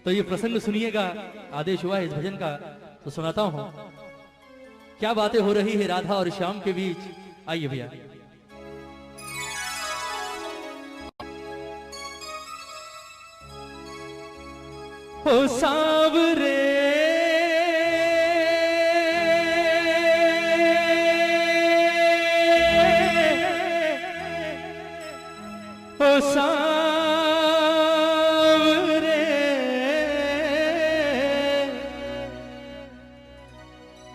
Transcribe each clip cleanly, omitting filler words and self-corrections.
तो ये प्रसंग सुनिएगा, आदेश हुआ है इस भजन का तो सुनाता हूं। क्या बातें हो रही है राधा और श्याम के बीच, आइए भैया। ओ सांवरे ओ सांवरे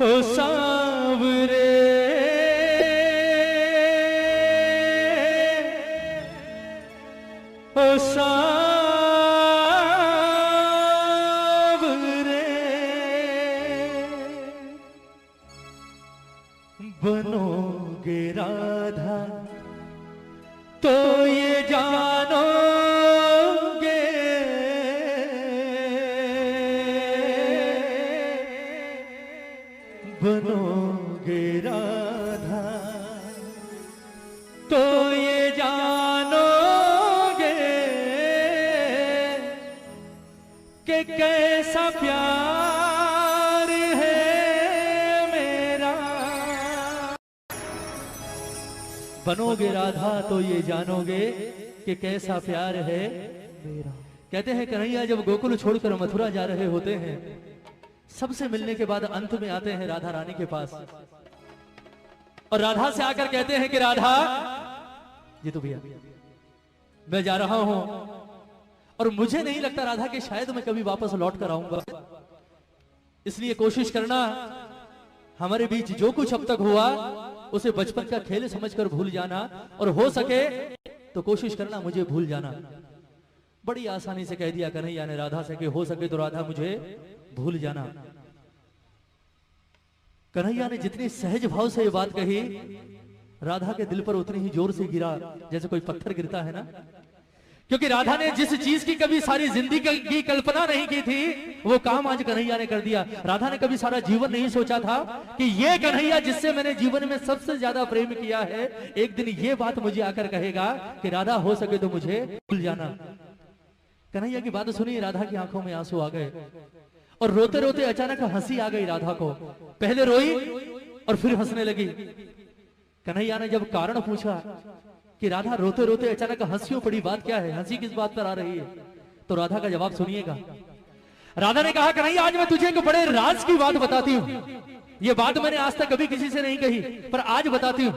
ओ सांवरे ओ सांवरे बनोगे राधा तो ये जानोगे, बनोगे राधा तो ये जानोगे कि कैसा प्यार है मेरा। बनोगे राधा तो ये जानोगे कि कैसा प्यार है मेरा। कहते हैं कन्हैया जब गोकुल छोड़कर मथुरा जा रहे होते हैं, सबसे मिलने के बाद अंत में आते हैं राधा रानी के पास और राधा से आकर कहते हैं कि राधा जी तो भैया मैं जा रहा हूं और मुझे नहीं लगता राधा कि शायद मैं कभी वापस लौट कर आऊंगा, इसलिए कोशिश करना हमारे बीच जो कुछ अब तक हुआ उसे बचपन का खेल समझकर भूल जाना और हो सके तो कोशिश करना मुझे भूल जाना। बड़ी आसानी से कह दिया कन्हैया ने राधा से कि हो सके तो राधा मुझे भूल जाना। कन्हैया ने जितनी सहज भाव से ये बात कही, राधा के दिल पर उतनी ही जोर से गिरा जैसे कोई पत्थर गिरता है ना। क्योंकि राधा ने जिस चीज की कभी सारी जिंदगी की कल्पना नहीं की थी वो काम आज कन्हैया ने कर दिया। राधा ने कभी सारा जीवन नहीं सोचा था कि ये कन्हैया जिससे मैंने जीवन में सबसे ज्यादा प्रेम किया है एक दिन ये बात मुझे आकर कहेगा कि राधा हो सके तो मुझे भूल जाना। कन्हैया की बात सुनी, राधा की आंखों में आंसू आ गए और रोते रोते अचानक हंसी आ गई राधा को। पहले रोई और फिर हंसने लगी। कन्हैया ने जब कारण पूछा कि राधा रोते रोते अचानक हंसियों पड़ी, बात क्या है, हंसी किस बात पर आ रही है, तो राधा का जवाब सुनिएगा। राधा ने कहा कन्हैया आज मैं तुझे एक बड़े राज की बात बताती हूं। ये बात मैंने आज तक कभी किसी से नहीं कही पर आज बताती हूं।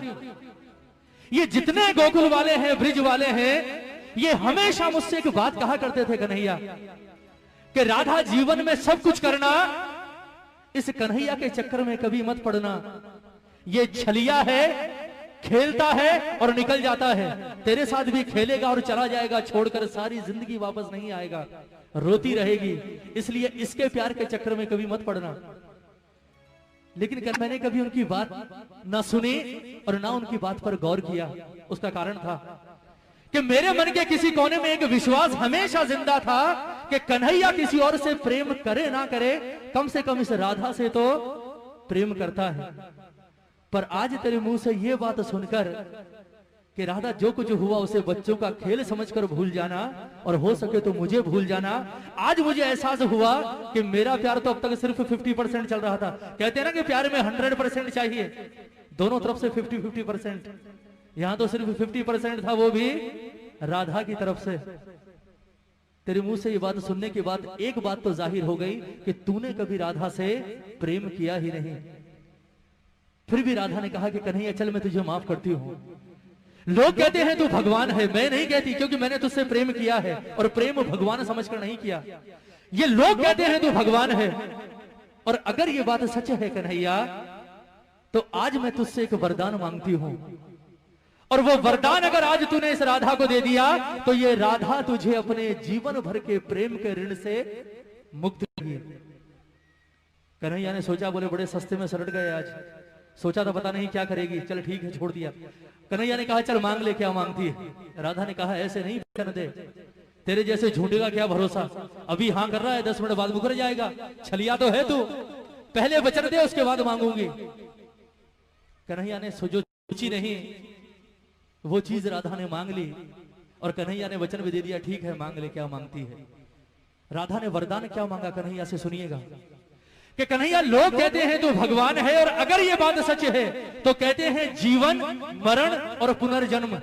ये जितने गोकुल वाले हैं, ब्रिज वाले हैं, ये हमेशा मुझसे एक बात कहा करते थे कन्हैया कि राधा जीवन में सब कुछ करना, इस कन्हैया के चक्कर में कभी मत पड़ना। ये छलिया है, खेलता है और निकल जाता है, तेरे साथ भी खेलेगा और चला जाएगा, छोड़कर सारी जिंदगी वापस नहीं आएगा, रोती रहेगी, इसलिए इसके प्यार के चक्कर में कभी मत पड़ना। लेकिन मैंने कभी उनकी बात ना सुनी और ना उनकी बात पर गौर किया। उसका कारण था कि मेरे मन के किसी कोने में एक विश्वास हमेशा जिंदा था कि कन्हैया किसी और से प्रेम करे ना करे, कम से कम इस राधा से तो प्रेम करता है। पर आज तेरे मुंह से ये बात सुनकर कि राधा जो कुछ हुआ उसे बच्चों का खेल समझकर भूल जाना और हो सके तो मुझे भूल जाना, आज मुझे एहसास हुआ कि मेरा प्यार तो अब तक सिर्फ 50% चल रहा था। कहते हैं ना कि प्यार में 100% चाहिए, दोनों तरफ से 50-50%, यहां तो सिर्फ 50% था, वो भी राधा की तरफ से। तेरे मुंह से ये बात सुनने के बाद एक बात तो जाहिर हो गई कि तूने कभी राधा से प्रेम किया ही नहीं। फिर भी राधा ने कहा कि कन्हैया चल मैं तुझे माफ करती हूं। लोग कहते हैं तू भगवान है, मैं नहीं कहती, क्योंकि मैंने तुझसे प्रेम किया है और प्रेम भगवान समझकर नहीं किया। ये लोग कहते हैं तू भगवान है, और अगर ये बात सच है कन्हैया तो आज मैं तुझसे एक वरदान मांगती हूं, और वो वरदान अगर आज तूने इस राधा को दे दिया तो ये राधा तुझे अपने जीवन भर के प्रेम के ऋण से मुक्त करेगी। कन्हैया ने सोचा, बोले बड़े सस्ते में सलट गए आज, सोचा था पता नहीं क्या करेगी, चल ठीक है छोड़ दिया। कन्हैया ने कहा चल मांग ले, क्या मांगती है। राधा ने कहा ऐसे नहीं वचन दे, तेरे जैसे झूठे का क्या भरोसा, अभी हाँ कर रहा है 10 मिनट बाद मुकर जाएगा, छलिया तो है तू, पहले वचन दे उसके बाद मांगूंगी। कन्हैया ने जो सोची नहीं वो चीज राधा ने मांग ली और कन्हैया ने वचन भी दे दिया, ठीक है मांग ले क्या मांगती है। राधा ने वरदान क्या मांगा कन्हैया से, सुनिएगा कि कन्हैया लोग कहते हैं तू भगवान है, और अगर ये बात सच है तो कहते हैं जीवन, मरण और पुनर्जन्म,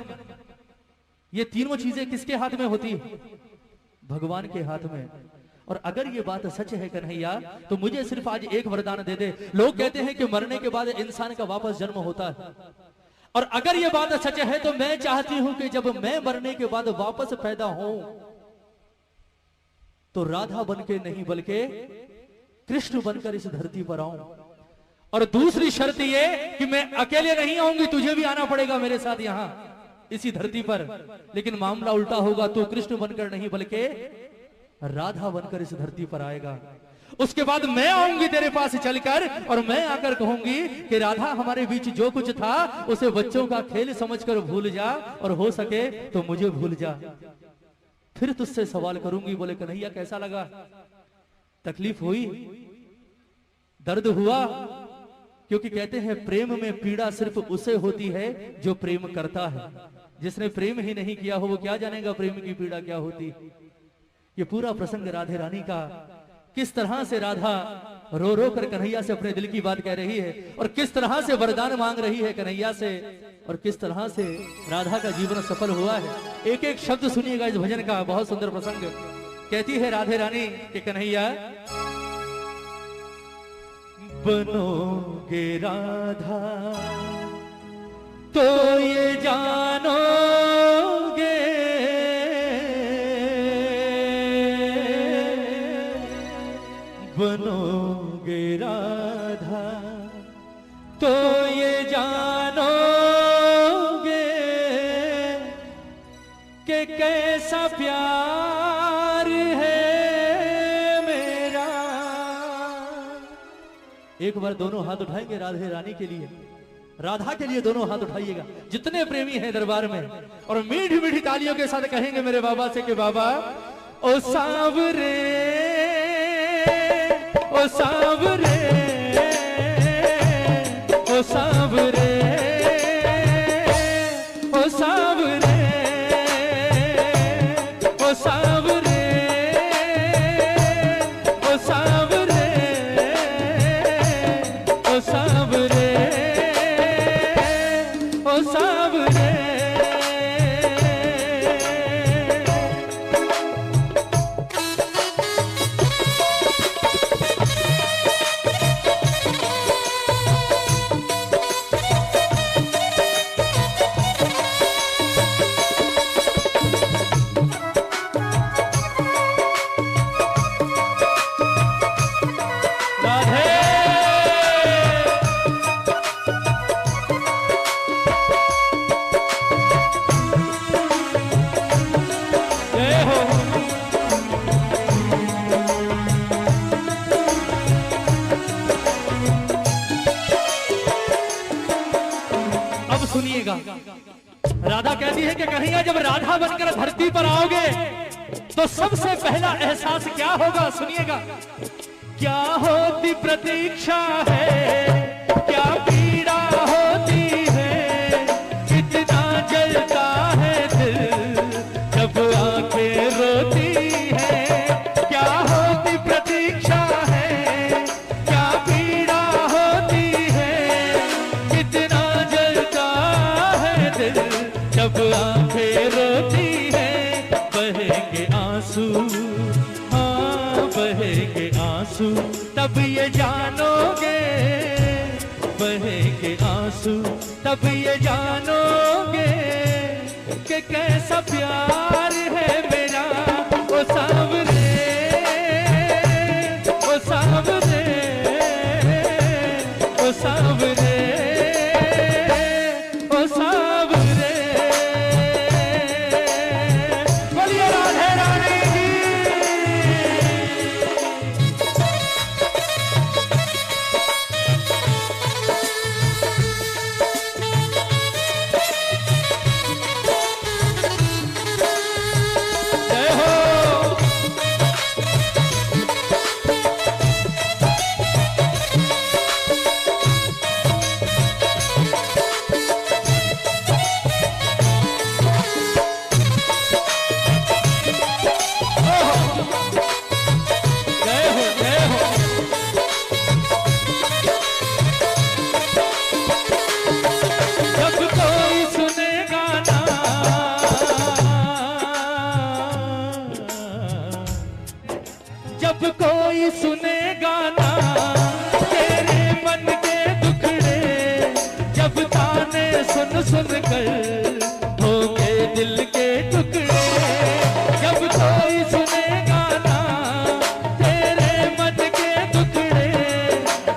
ये तीनों चीजें किसके हाथ में होती है? भगवान के हाथ में। और अगर ये बात सच है कन्हैया तो मुझे सिर्फ आज एक वरदान दे दे। लोग कहते हैं कि मरने के बाद इंसान का वापस जन्म होता है, और अगर ये बात सच है तो मैं चाहती हूं कि जब मैं मरने के बाद वापस पैदा हूं तो राधा बनके नहीं बल्कि कृष्ण बनकर इस धरती पर आऊं। और दूसरी शर्त ये कि मैं अकेले नहीं आऊंगी, तुझे भी आना पड़ेगा मेरे साथ यहां इसी धरती पर। लेकिन मामला उल्टा होगा, तू कृष्ण बनकर नहीं बल्कि राधा बनकर इस धरती पर आएगा। उसके बाद मैं आऊंगी तेरे पास चलकर, और मैं आकर कहूंगी कि राधा हमारे बीच जो कुछ था उसे बच्चों का खेल समझकर भूल जा, और हो सके तो मुझे भूल जा। फिर तुझसे सवाल करूंगी। बोले कन्हैया कैसा लगा? तकलीफ हुई, दर्द हुआ? क्योंकि कहते हैं प्रेम में पीड़ा सिर्फ उसे होती है जो प्रेम करता है। जिसने प्रेम ही नहीं किया हो वो क्या जानेगा प्रेम की पीड़ा क्या होती। ये पूरा प्रसंग राधे रानी का, किस तरह से राधा रो रो कर कन्हैया से अपने दिल की बात कह रही है, और किस तरह से वरदान मांग रही है कन्हैया से, और किस तरह से राधा का जीवन सफल हुआ है। एक एक शब्द सुनिएगा इस भजन का, बहुत सुंदर प्रसंग। कहती है राधे रानी कि कन्हैया बनोगे राधा तो ये जानोगे, बनोगे राधा तो ये जानोगे कि कैसा प्यार है मेरा। एक बार दोनों हाथ उठाएंगे राधे रानी के लिए, राधा के लिए दोनों हाथ उठाइएगा जितने प्रेमी हैं दरबार में, और मीठी मीठी तालियों के साथ कहेंगे मेरे बाबा से कि बाबा ओ सांवरे, ओ सांवरे, ओ सांवरे, ओ सांवरे, ओ सांवरे, ओ सांवरे, ओ सांवरे, ओ सांवरे। सुनिएगा, राधा कहती है कि कन्हैया जब राधा बनकर धरती पर आओगे तो सबसे पहला एहसास क्या होगा? सुनिएगा, क्या होती प्रतीक्षा है, क्या पीड़ा होती है, कितना जलता है दिल जब आंखें रोती है। क्या होती प्रतीक्षा है, क्या पीड़ा होती है, कितना जलता है दिल जब आंखें रोती है। बहेंगे आंसू, हाँ बहेंगे आंसू, तब ये जानोगे, बहेंगे आंसू तब ये जानोगे कि कैसा प्यार है मेरा। ओ सांवरे, ओ सांवरे, ओ सांवरे, ओ सांवरे। बोलिए राधे रानी की। जब कोई सुनेगा ना तेरे मन के दुखड़े, जब ताने सुन सुन कर होंगे दिल के टुकड़े, जब कोई सुनेगा ना तेरे मन के दुखड़े,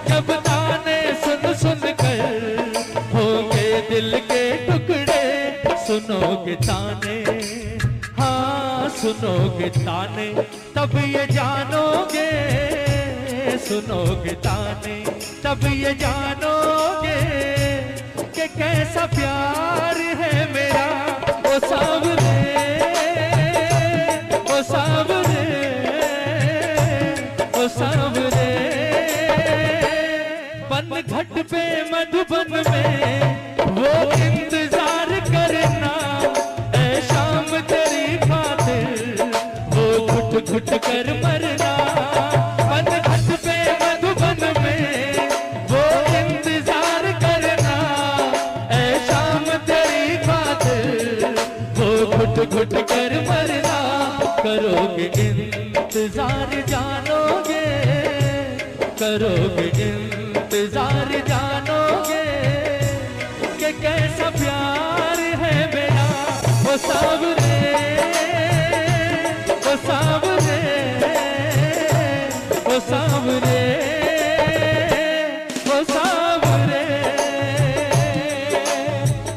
जब ताने सुन सुन कर होंगे दिल के टुकड़े। सुनोगे ताने, हाँ सुनोगे ताने, तब ये जानोगे, सुनोगे ताने तब ये जानोगे कि कैसा प्यार है मेरा। ओ सावरे, ओ सावरे, ओ सावरे, पन घट पे मधुबन में वो इंतजार करना, ऐ शाम तेरी खातिर वो घुट घुट कर मरना। पन घट पे मधुबन में वो इंतजार करना, ऐ शाम तेरी खातिर वो घुट घुट कर मरना। करोगे इंतजार जानोगे, करोगे इंतजार जानोगे कि कैसा प्यार है मेरा। वो सावरे, वो सावरे, वो सावरे, वो सावरे।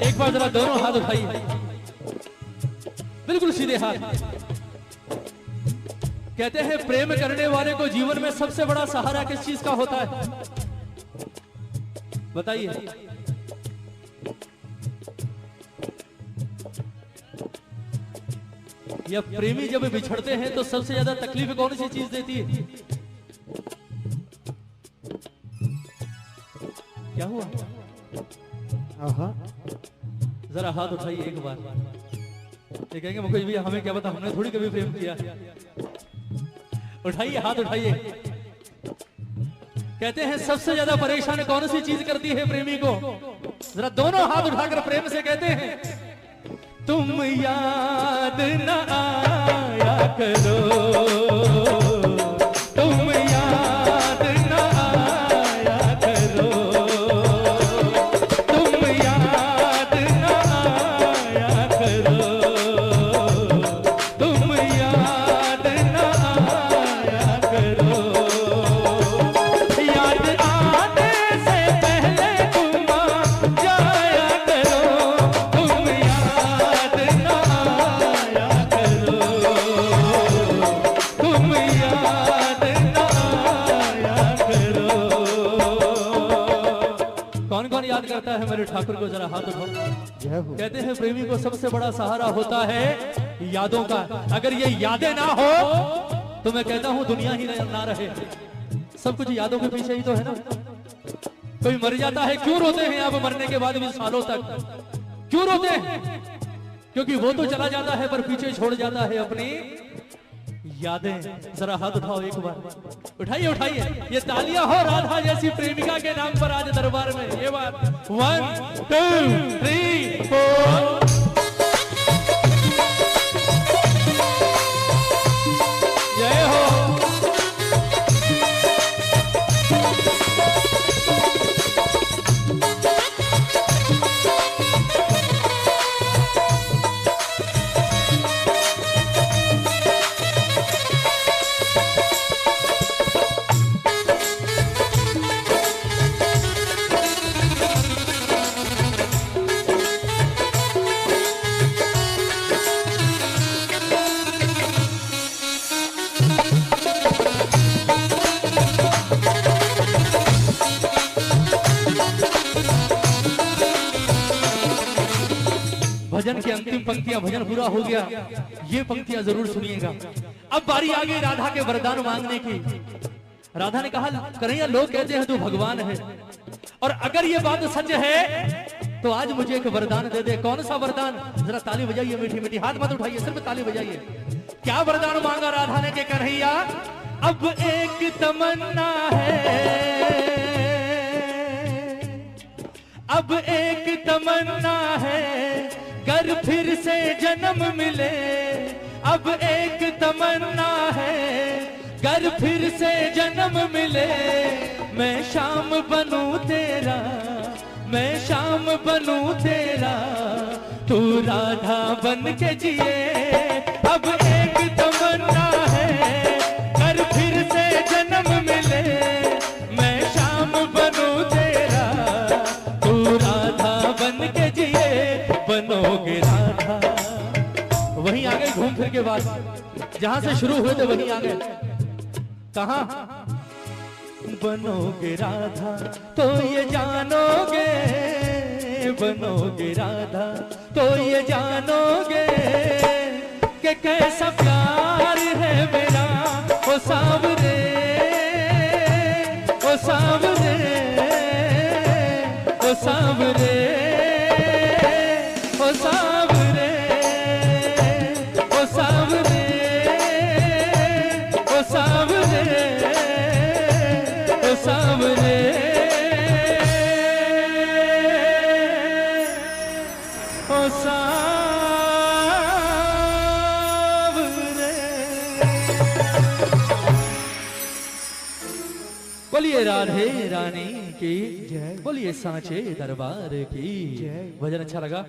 एक बार जरा दोनों हाथ उठाइए, बिल्कुल सीधे हाथ। कहते हैं प्रेम करने वाले को जीवन में सबसे बड़ा सहारा किस चीज का होता है, बताइए। या प्रेमी जब बिछड़ते हैं तो सबसे ज्यादा तकलीफ कौन सी चीज देती है? क्या हुआ? जरा हाथ उठाइए एक बार। ये कहेंगे मुकेश भैया हमें क्या पता, हमने थोड़ी कभी प्रेम किया। उठाइए हाथ उठाइए। कहते हैं सबसे ज्यादा परेशान कौन सी चीज करती है प्रेमी को? जरा दोनों हाथ उठाकर प्रेम से कहते हैं, तुम याद न आया करो, तुम याद न आया करो, तुम याद न आया करो, तुम याद न आया करो। याद आने से पहले तुम आ जाया करो, तुम याद न आया करो, तुम याद न आया करो। कौन कौन याद करता है मेरे ठाकुर को? जरा हाथ उठाओ। कहते हैं प्रेमी को सबसे बड़ा सहारा होता है यादों का। अगर ये यादें ना हो तो मैं कहता हूं दुनिया ही ना रहे। सब कुछ यादों के पीछे ही तो है ना। कोई मर जाता है, क्यों रोते हैं आप मरने के बाद भी सालों तक? क्यों रोते हैं? क्योंकि वो तो चला जाता है पर पीछे छोड़ जाता है अपनी यादें। जरा हाथ उठाओ एक बार, उठाइए उठाइए। ये तालियां हो राधा जैसी प्रेमिका के नाम पर आज दरबार में। ये बात 1 2 3 4। जय हो। भजन की अंतिम पंक्तियां, भजन पूरा हो गया, ये पंक्तियां जरूर सुनिएगा। अब बारी आ गई राधा के वरदान मांगने की। राधा ने कहा कन्हैया लोग कहते हैं तू भगवान है, और अगर ये बात सच है तो आज मुझे एक वरदान दे दे। कौन सा वरदान? जरा ताली बजाइए मीठी मीठी, हाथ मत उठाइए, सिर्फ ताली बजाइए। क्या वरदान मांगा राधा ने? के कन्हैया अब एक तमन्ना है, अब एक तमन्ना है, कर फिर से जन्म मिले। अब एक तमन्ना है, कर फिर से जन्म मिले मैं शाम बनूं तेरा, मैं शाम बनूं तेरा, तू राधा बन के जिए। अब एक तमन्ना है कर फिर से जन्म मिले मैं शाम बनूं तेरा, तू राधा बन के जिए। बनोगे राधा, वहीं आ गए घूम फिर के बाद जहां से शुरू हुए थे वहीं आ गए। कहां? बनोगे राधा तो ये जानोगे, बनोगे राधा तो ये जानोगे कि कैसा प्यार है मेरा ओ सांवरे, ओ सांवरे, ओ सांवरे, ओ सांवरे, ओ सांवरे, ओ सांवरे, ओ सांवरे, ओ सांवरे। बोलिए राधे रानी की जय, बोलिए सांचे दरबार की जय। भजन अच्छा लगा?